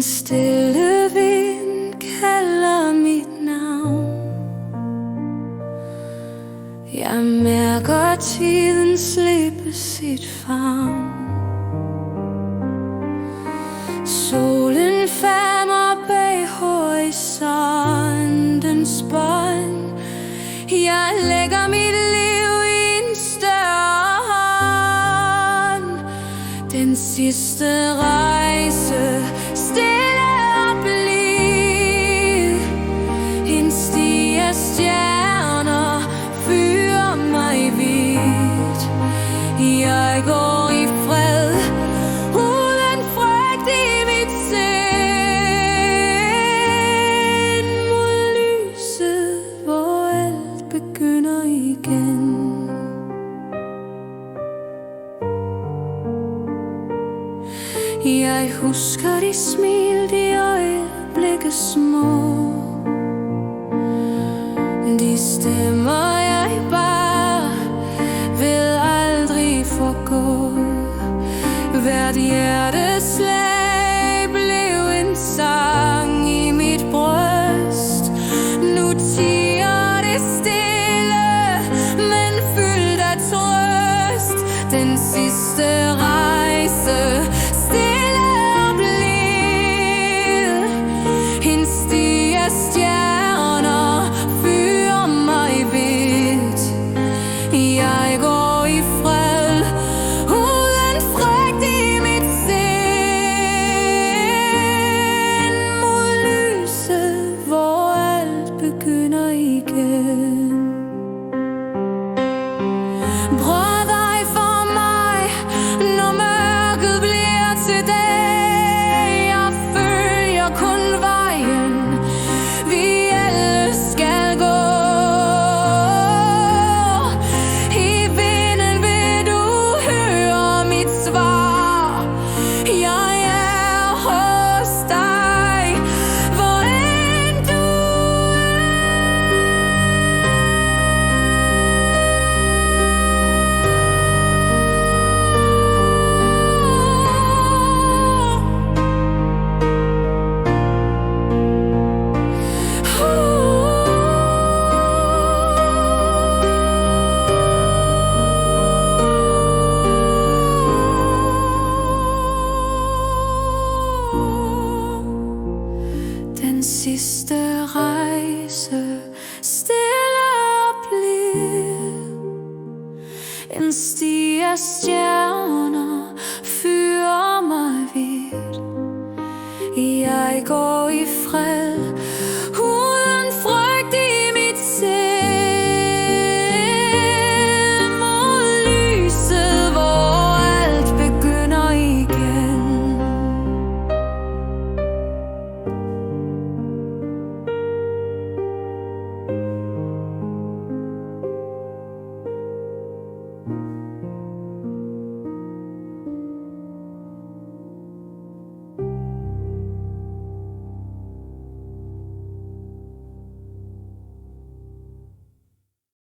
En stille vind kalder mit navn. Jeg mærker tiden slippe sit favn. Solen fammer bag horisontens bånd. Jeg lægger mit liv i en større hånd. Den sidste rejse, stille og blid. En sti af stjerner fyrer mig vidt. Jeg går i fred uden frygt i mit sind, mod lyset, hvor alt begynder igen. Jeg husker de smil, de øjeblikke små, de stemmer jeg bare vil aldrig forgå. Hvert hjerteslag blev en sang i mit bryst. Nu tier det stille, men fyldt af trøst. Den sidste rejse, stille og blid. En sti af stjerner fyrer mig vidt. Jeg går i fred uden frygt i mit sind, mod lyset, hvor alt begynder igen. Brød vej for mig, når mørket bliver til dag. Jeg følger kun vejen, vi alle skal gå. I vinden vil du høre mit svar. Jeg er hos dig, hvor end du den sidste rejse, stille og blid. En sti af stjerner fyrer mig vidt. Jeg går